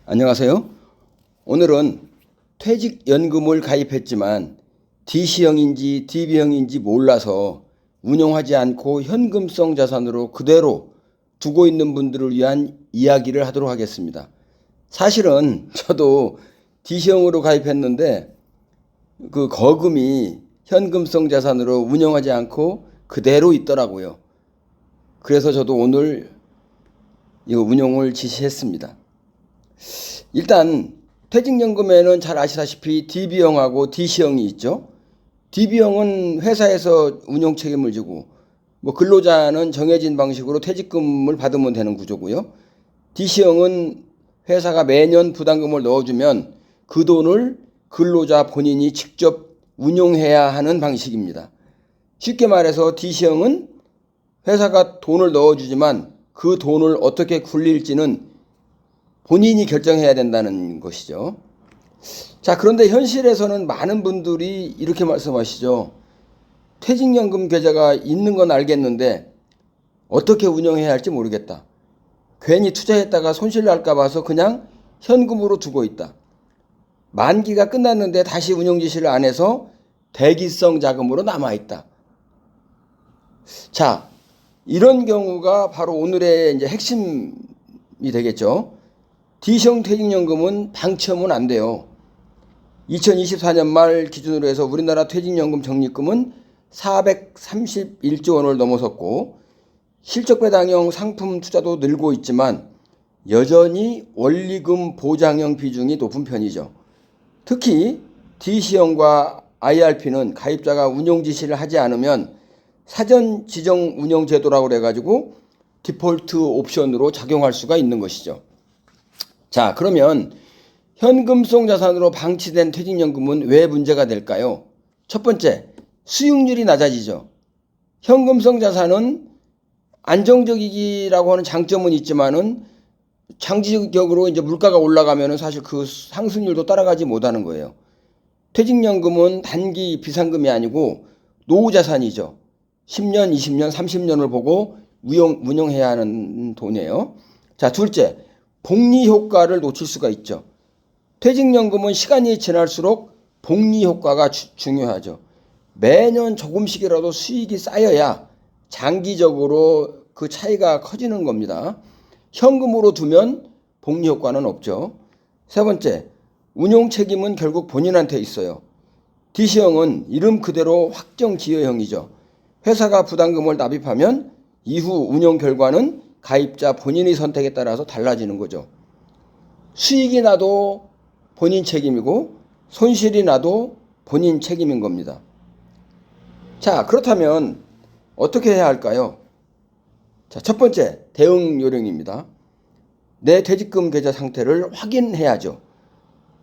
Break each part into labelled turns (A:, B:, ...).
A: 안녕하세요. 오늘은 퇴직연금을 가입했지만 DC형인지 DB형인지 몰라서 운용하지 않고 현금성 자산으로 그대로 두고 있는 분들을 위한 이야기를 하도록 하겠습니다. 사실은 저도 DC형으로 가입했는데 그 거금이 현금성 자산으로 운용하지 않고 그대로 있더라고요. 그래서 저도 오늘 이거 운용을 지시했습니다. 일단 퇴직연금에는 잘 아시다시피 DB형하고 DC형이 있죠. DB형은 회사에서 운용 책임을 지고 근로자는 정해진 방식으로 퇴직금을 받으면 되는 구조고요. DC형은 회사가 매년 부담금을 넣어주면 그 돈을 근로자 본인이 직접 운용해야 하는 방식입니다. 쉽게 말해서 DC형은 회사가 돈을 넣어주지만 그 돈을 어떻게 굴릴지는 본인이 결정해야 된다는 것이죠. 자, 그런데 현실에서는 많은 분들이 이렇게 말씀하시죠. 퇴직연금 계좌가 있는 건 알겠는데 어떻게 운영해야 할지 모르겠다. 괜히 투자했다가 손실 날까 봐서 그냥 현금으로 두고 있다. 만기가 끝났는데 다시 운용 지시를 안 해서 대기성 자금으로 남아있다. 자, 이런 경우가 바로 오늘의 이제 핵심이 되겠죠. D형 퇴직연금은 방치하면 안 돼요. 2024년 말 기준으로 해서 우리나라 퇴직연금 적립금은 431조 원을 넘어섰고 실적배당형 상품 투자도 늘고 있지만 여전히 원리금 보장형 비중이 높은 편이죠. 특히 DC형과 IRP는 가입자가 운용 지시를 하지 않으면 사전 지정 운용 제도라고 그래가지고 디폴트 옵션으로 작용할 수가 있는 것이죠. 자, 그러면 현금성 자산으로 방치된 퇴직연금은 왜 문제가 될까요? 첫 번째, 수익률이 낮아지죠. 현금성 자산은 안정적이라고 하는 장점은 있지만은 장기적으로 이제 물가가 올라가면은 사실 그 상승률도 따라가지 못하는 거예요. 퇴직연금은 단기 비상금이 아니고 노후 자산이죠. 10년, 20년, 30년을 보고 운용해야 하는 돈이에요. 자, 둘째, 복리 효과를 놓칠 수가 있죠. 퇴직연금은 시간이 지날수록 복리 효과가 중요하죠. 매년 조금씩이라도 수익이 쌓여야 장기적으로 그 차이가 커지는 겁니다. 현금으로 두면 복리 효과는 없죠. 세 번째, 운용 책임은 결국 본인한테 있어요. DC형은 이름 그대로 확정 기여형이죠. 회사가 부담금을 납입하면 이후 운용 결과는 가입자 본인의 선택에 따라서 달라지는 거죠. 수익이 나도 본인 책임이고 손실이 나도 본인 책임인 겁니다. 자, 그렇다면 어떻게 해야 할까요? 자, 첫 번째, 대응 요령입니다. 내 퇴직금 계좌 상태를 확인해야죠.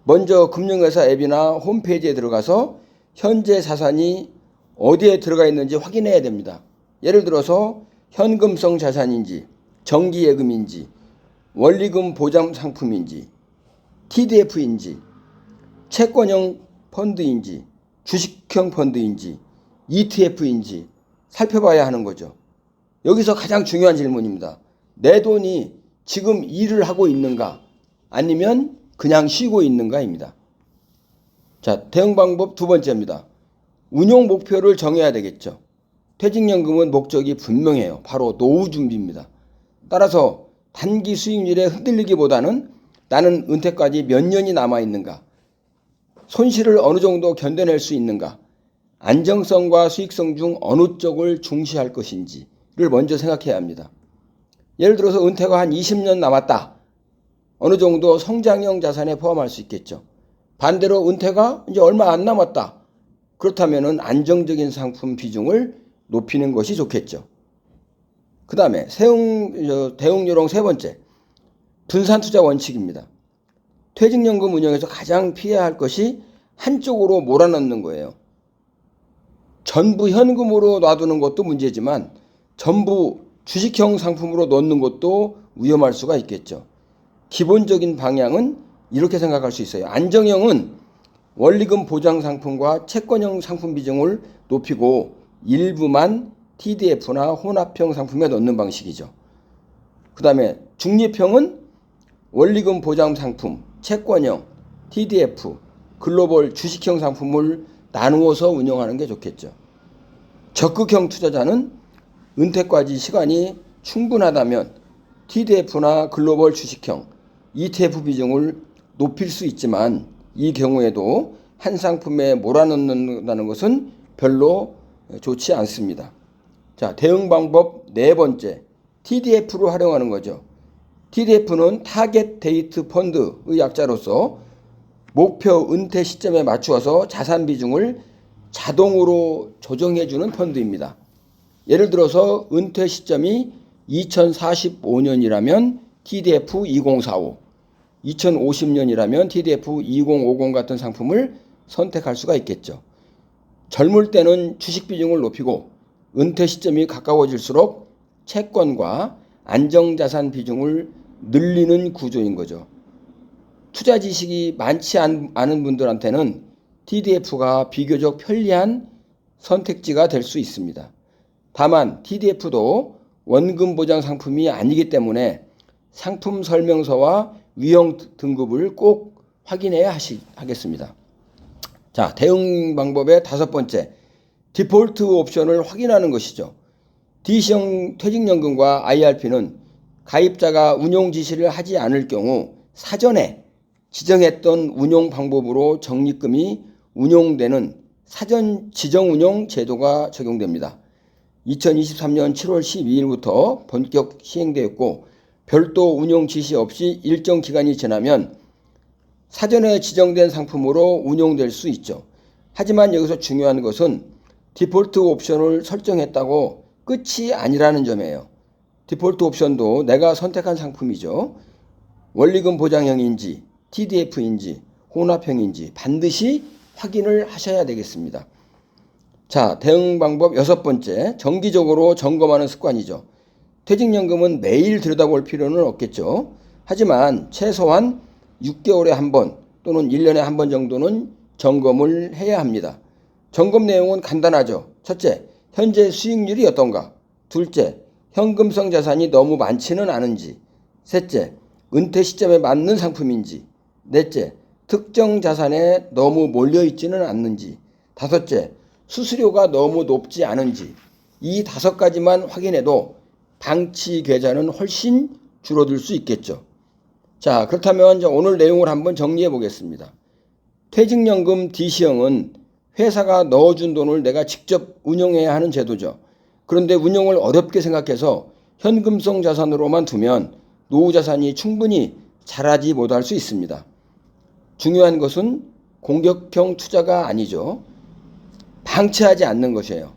A: 먼저 금융회사 앱이나 홈페이지에 들어가서 현재 자산이 어디에 들어가 있는지 확인해야 됩니다. 예를 들어서 현금성 자산인지 정기예금인지 원리금 보장 상품인지 TDF인지 채권형 펀드인지 주식형 펀드인지 ETF인지 살펴봐야 하는 거죠. 여기서 가장 중요한 질문입니다. 내 돈이 지금 일을 하고 있는가 아니면 그냥 쉬고 있는가입니다. 자, 대응 방법 두 번째입니다. 운용 목표를 정해야 되겠죠. 퇴직연금은 목적이 분명해요. 바로 노후 준비입니다. 따라서 단기 수익률에 흔들리기보다는 나는 은퇴까지 몇 년이 남아있는가, 손실을 어느 정도 견뎌낼 수 있는가, 안정성과 수익성 중 어느 쪽을 중시할 것인지를 먼저 생각해야 합니다. 예를 들어서 은퇴가 한 20년 남았다. 어느 정도 성장형 자산에 포함할 수 있겠죠. 반대로 은퇴가 이제 얼마 안 남았다. 그렇다면 안정적인 상품 비중을 높이는 것이 좋겠죠. 그 다음에 대응 요령 세 번째, 분산 투자 원칙입니다. 퇴직연금 운영에서 가장 피해야 할 것이 한쪽으로 몰아넣는 거예요. 전부 현금으로 놔두는 것도 문제지만 전부 주식형 상품으로 넣는 것도 위험할 수가 있겠죠. 기본적인 방향은 이렇게 생각할 수 있어요. 안정형은 원리금 보장 상품과 채권형 상품 비중을 높이고 일부만 TDF나 혼합형 상품에 넣는 방식이죠. 그 다음에 중립형은 원리금 보장 상품, 채권형, TDF, 글로벌 주식형 상품을 나누어서 운영하는 게 좋겠죠. 적극형 투자자는 은퇴까지 시간이 충분하다면 TDF나 글로벌 주식형, ETF 비중을 높일 수 있지만 이 경우에도 한 상품에 몰아넣는다는 것은 별로 좋지 않습니다. 자, 대응 방법 네 번째, TDF로 활용하는 거죠. TDF는 타겟 데이트 펀드의 약자로서 목표 은퇴 시점에 맞추어서 자산 비중을 자동으로 조정해주는 펀드입니다. 예를 들어서 은퇴 시점이 2045년이라면 TDF 2045, 2050년이라면 TDF 2050 같은 상품을 선택할 수가 있겠죠. 젊을 때는 주식 비중을 높이고 은퇴 시점이 가까워질수록 채권과 안정자산 비중을 늘리는 구조인 거죠. 투자 지식이 많지 않은 분들한테는 TDF가 비교적 편리한 선택지가 될 수 있습니다. 다만 TDF도 원금 보장 상품이 아니기 때문에 상품 설명서와 위험 등급을 꼭 확인해야 하겠습니다. 자, 대응 방법의 다섯 번째, 디폴트 옵션을 확인하는 것이죠. D시형 퇴직연금과 IRP는 가입자가 운용 지시를 하지 않을 경우 사전에 지정했던 운용 방법으로 적립금이 운용되는 사전 지정 운용 제도가 적용됩니다. 2023년 7월 12일부터 본격 시행되었고 별도 운용 지시 없이 일정 기간이 지나면 사전에 지정된 상품으로 운용될 수 있죠. 하지만 여기서 중요한 것은 디폴트 옵션을 설정했다고 끝이 아니라는 점이에요. 디폴트 옵션도 내가 선택한 상품이죠. 원리금 보장형인지 TDF인지 혼합형인지 반드시 확인을 하셔야 되겠습니다. 자, 대응 방법 여섯 번째, 정기적으로 점검하는 습관이죠. 퇴직연금은 매일 들여다볼 필요는 없겠죠. 하지만 최소한 6개월에 한 번 또는 1년에 한 번 정도는 점검을 해야 합니다. 점검 내용은 간단하죠. 첫째, 현재 수익률이 어떤가? 둘째, 현금성 자산이 너무 많지는 않은지. 셋째, 은퇴 시점에 맞는 상품인지. 넷째, 특정 자산에 너무 몰려있지는 않는지. 다섯째, 수수료가 너무 높지 않은지. 이 다섯 가지만 확인해도 방치 계좌는 훨씬 줄어들 수 있겠죠. 자, 그렇다면 오늘 내용을 한번 정리해 보겠습니다. 퇴직연금 D시형은 회사가 넣어준 돈을 내가 직접 운용해야 하는 제도죠. 그런데 운용을 어렵게 생각해서 현금성 자산으로만 두면 노후 자산이 충분히 자라지 못할 수 있습니다. 중요한 것은 공격형 투자가 아니죠. 방치하지 않는 것이에요.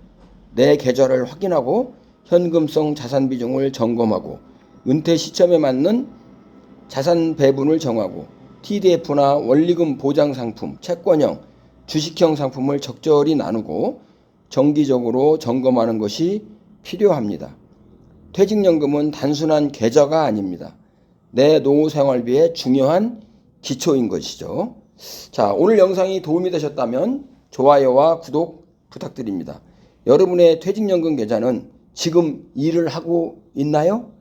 A: 내 계좌를 확인하고 현금성 자산 비중을 점검하고 은퇴 시점에 맞는 자산 배분을 정하고 TDF나 원리금 보장 상품, 채권형, 주식형 상품을 적절히 나누고 정기적으로 점검하는 것이 필요합니다. 퇴직연금은 단순한 계좌가 아닙니다. 내 노후 생활비의 중요한 기초인 것이죠. 자, 오늘 영상이 도움이 되셨다면 좋아요와 구독 부탁드립니다. 여러분의 퇴직연금 계좌는 지금 일을 하고 있나요?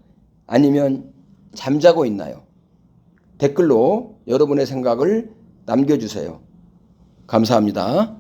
A: 아니면 잠자고 있나요? 댓글로 여러분의 생각을 남겨주세요. 감사합니다.